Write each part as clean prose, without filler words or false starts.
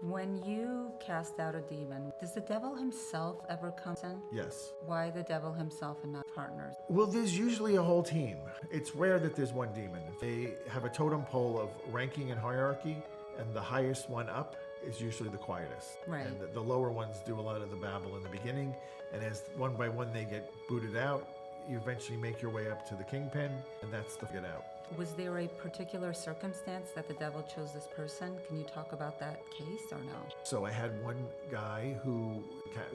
When you cast out a demon, does the devil himself ever come in? Yes. Why the devil himself and not partners? Well, there's usually a whole team. It's rare that there's one demon. They have a totem pole of ranking and hierarchy, and the highest one up is usually the quietest. Right. And the lower ones do a lot of the babble in the beginning, and as one by one they get booted out, you eventually make your way up to the kingpin, and that's the get out. Was there a particular circumstance that the devil chose this person? Can you talk about that case or no? So I had one guy who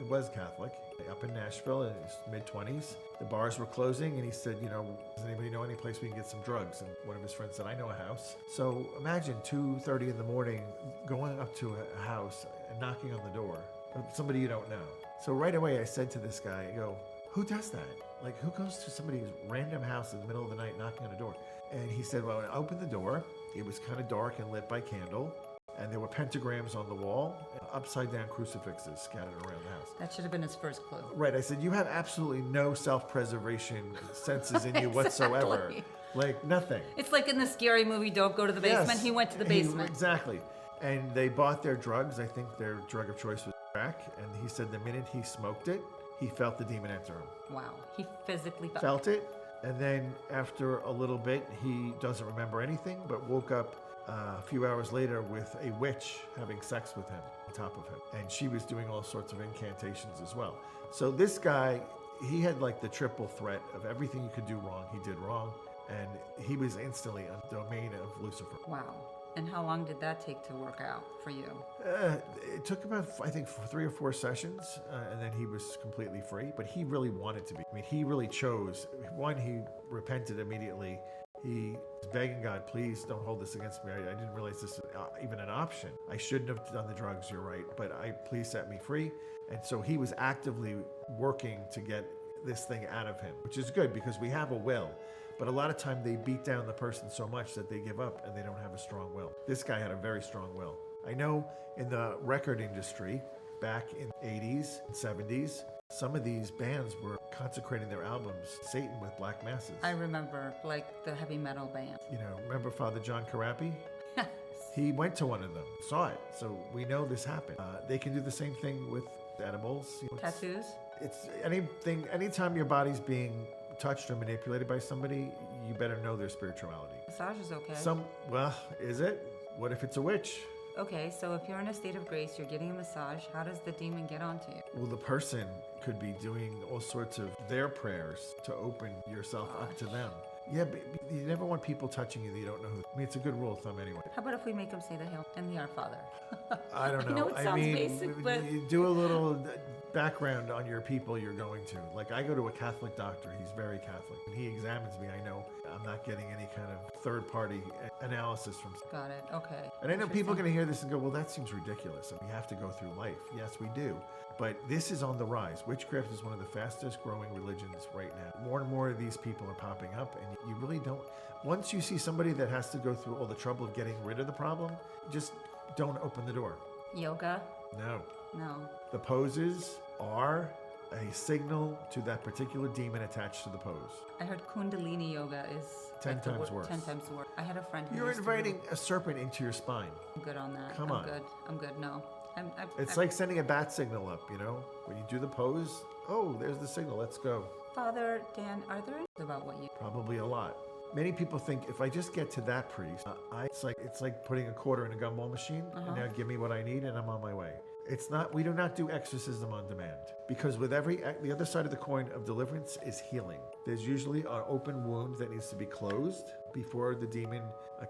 was Catholic up in Nashville in his mid-20s. The bars were closing, and he said, does anybody know any place we can get some drugs? And one of his friends said, I know a house. So imagine 2:30 in the morning going up to a house and knocking on the door of somebody you don't know. So right away I said to this guy, I go, who does that? Like, who goes to somebody's random house in the middle of the night knocking on a door? And he said, well, I opened the door. It was kind of dark and lit by candle. And there were pentagrams on the wall, and upside down crucifixes scattered around the house. That should have been his first clue. Right. I said, you have absolutely no self-preservation senses in you whatsoever. Exactly. Like, nothing. It's like in the scary movie, Don't Go to the Basement. Yes. He went to the basement. Exactly. And they bought their drugs. I think their drug of choice was crack. And he said the minute he smoked it, he felt the demon enter him. Wow. He physically Felt it. And then after a little bit, he doesn't remember anything, but woke up a few hours later with a witch having sex with him on top of him. And she was doing all sorts of incantations as well. So this guy, he had like the triple threat of everything you could do wrong, he did wrong. And he was instantly a domain of Lucifer. Wow. And how long did that take to work out for you? It took about, I think, 3 or 4 sessions, and then he was completely free. But he really wanted to be. I mean, he really chose. One, he repented immediately. He was begging God, please don't hold this against me. I didn't realize this was even an option. I shouldn't have done the drugs, you're right. But please set me free. And so he was actively working to get this thing out of him, which is good because we have a will. But a lot of time they beat down the person so much that they give up and they don't have a strong will. This guy had a very strong will. I know in the record industry, back in the 80s and 70s, some of these bands were consecrating their albums, Satan with Black Masses. I remember, like, the heavy metal band. Remember Father John Karapi? He went to one of them, saw it. So we know this happened. They can do the same thing with edibles. Tattoos? It's anytime your body's being touched or manipulated by somebody, you better know their spirituality. Massage is okay. Is it? What if it's a witch? Okay, so if you're in a state of grace, you're getting a massage, how does the demon get onto you? Well, the person could be doing all sorts of their prayers to open yourself up to them. Yeah, but you never want people touching you that you don't know who. I mean, it's a good rule of thumb anyway. How about if we make them say the Hail and the Our Father? I don't know. I know it sounds basic, but you do a little background on your people you're going to. Like, I go to a Catholic doctor. He's very Catholic. When he examines me, I know I'm not getting any kind of third-party analysis from. Got it. Okay. And I know people are going to hear this and go, well, that seems ridiculous. And we have to go through life. Yes, we do. But this is on the rise. Witchcraft is one of the fastest growing religions right now. More and more of these people are popping up, and you really don't. Once you see somebody that has to go through all the trouble of getting rid of the problem, just don't open the door. Yoga? No. No. The poses are a signal to that particular demon attached to the pose. I heard Kundalini yoga is 10 times worse. 10 times worse. I had a friend who You're used inviting a serpent into your spine. I'm good on that. Come on. I'm good. No. It's like sending a bat signal up, When you do the pose, oh, there's the signal, let's go. Father Dan, are there any about what you... Probably a lot. Many people think if I just get to that priest, it's like putting a quarter in a gumball machine, and now give me what I need and I'm on my way. It's not, we do not do exorcism on demand, because with the other side of the coin of deliverance is healing. There's usually an open wound that needs to be closed before the demon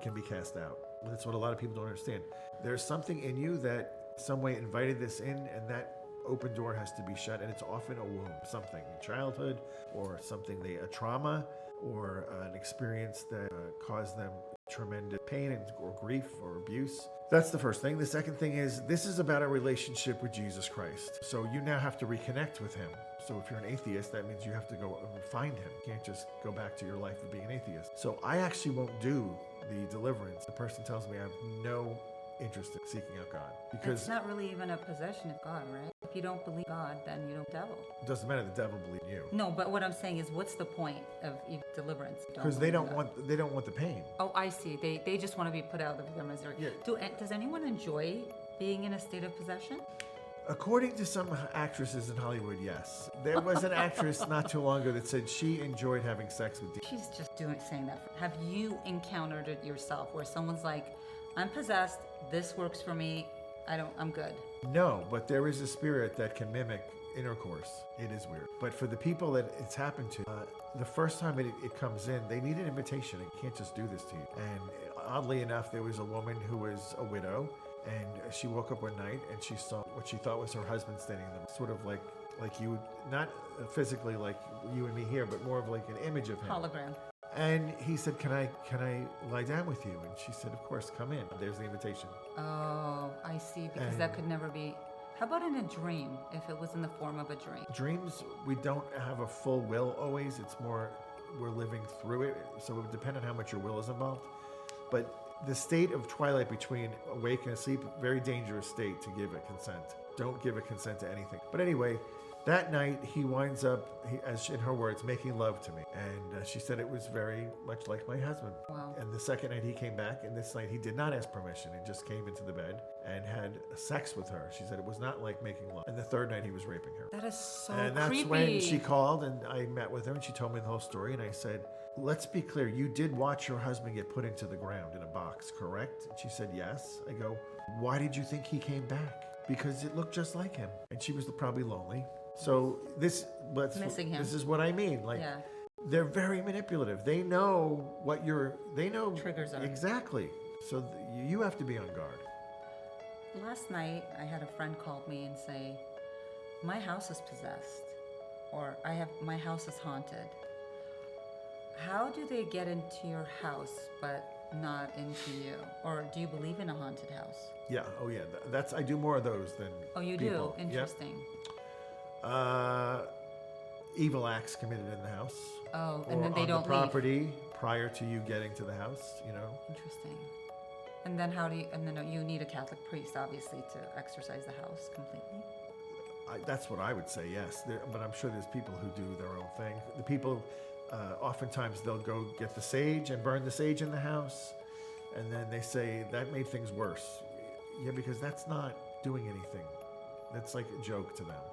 can be cast out. That's what a lot of people don't understand. There's something in you that some way invited this in, and that open door has to be shut, and it's often a wound, something in childhood, or something a trauma, or an experience that caused them tremendous pain or grief or abuse. That's the first thing. The second thing is, this is about a relationship with Jesus Christ. So you now have to reconnect with him. So if you're an atheist, that means you have to go and find him. You can't just go back to your life of being an atheist. So I actually won't do the deliverance. The person tells me I have no interest in seeking out God. Because it's not really even a possession of God, right? If you don't believe God, then you don't devil. It doesn't matter, the devil believes you. No, but what I'm saying is, what's the point of deliverance? Because they don't want the pain. Oh, I see. They just want to be put out of their misery. Yeah. Does anyone enjoy Being in a state of possession? According to some actresses in Hollywood, yes. There was an actress not too long ago that said she enjoyed having sex with demons. She's just saying that. Have you encountered it yourself where someone's like, I'm possessed, this works for me, I'm good? No, but there is a spirit that can mimic intercourse. It is weird. But for the people that it's happened to, the first time it comes in, they need an invitation. It can't just do this to you. And oddly enough, there was a woman who was a widow, and she woke up one night and she saw what she thought was her husband standing there, sort of like you would, not physically like you and me here, but more of like an image of him. Hologram. And he said, can I lie down with you? And she said, of course, come in. There's the invitation. Oh, I see, because that could never be. How about in a dream, if it was in the form of a dream? Dreams, we don't have a full will always. It's more we're living through it. So it would depend on how much your will is involved. But the state of twilight between awake and asleep, very dangerous state to give a consent. Don't give a consent to anything. But anyway, that night he winds up, as in her words, making love to me. And she said it was very much like my husband. Wow. And the second night he came back, and this night he did not ask permission and just came into the bed and had sex with her. She said it was not like making love. And the third night he was raping her. That is so creepy. And that's creepy. when she called and I met with her and she told me the whole story. And I said, let's be clear, you did watch your husband get put into the ground in a box, correct? And she said, yes. I go, why did you think he came back? Because it looked just like him. And she was probably lonely. So Missing him. This is what I mean. Like, yeah. They're very manipulative. They know what they know. Triggers are. Exactly. So you have to be on guard. Last night, I had a friend call me and say, my house is possessed. Or my house is haunted. How do they get into your house but not into you? Or do you believe in a haunted house? Yeah. Oh, yeah. I do more of those than. Oh, you people. do? Interesting. Yep. Evil acts committed in the house. Oh, and then they don't on the property prior to you getting to the house. Interesting. And then you need a Catholic priest, obviously, to exorcise the house completely. That's what I would say. Yes, but I'm sure there's people who do their own thing. The people. Oftentimes they'll go get the sage and burn the sage in the house, and then they say that made things worse. Yeah, because that's not doing anything. That's like a joke to them,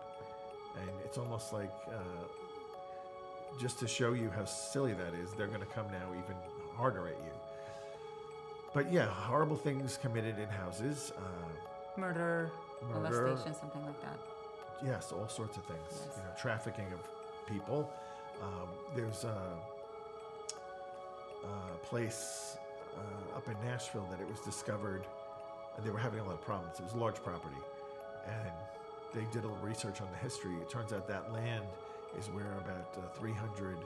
and it's almost like just to show you how silly that is, they're going to come now even harder at you. But yeah, horrible things committed in houses. Murder, molestation, something like that. Yes, all sorts of things. Yes. Trafficking of people. There's a place up in Nashville that it was discovered, and they were having a lot of problems. It was a large property, and they did a little research on the history. It turns out that land is where about 300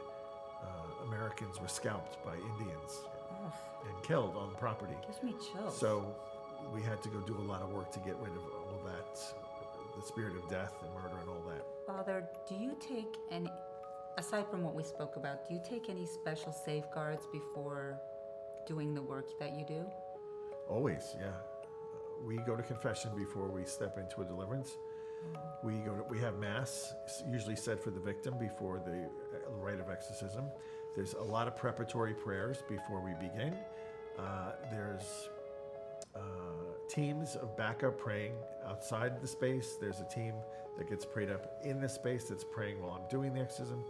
Americans were scalped by Indians and killed on the property. Gives me chills. So we had to go do a lot of work to get rid of all that, the spirit of death and murder and all that. Father, do you take any... Aside from what we spoke about, do you take any special safeguards before doing the work that you do? Always, yeah. We go to confession before we step into a deliverance. We have mass, usually said for the victim before the rite of exorcism. There's a lot of preparatory prayers before we begin. There's teams of backup praying outside the space. There's a team that gets prayed up in the space that's praying while I'm doing the exorcism.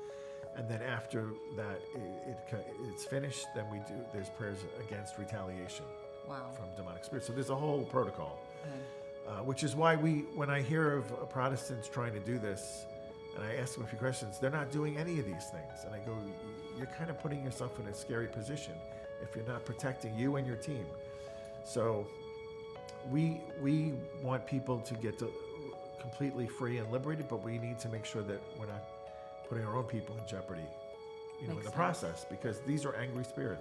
And then after that, it's finished, then there's prayers against retaliation from demonic spirits. So there's a whole protocol, which is why when I hear of Protestants trying to do this, and I ask them a few questions, they're not doing any of these things. And I go, you're kind of putting yourself in a scary position if you're not protecting you and your team. So we want people to get completely free and liberated, but we need to make sure that we're not putting our own people in jeopardy, in the process, because these are angry spirits.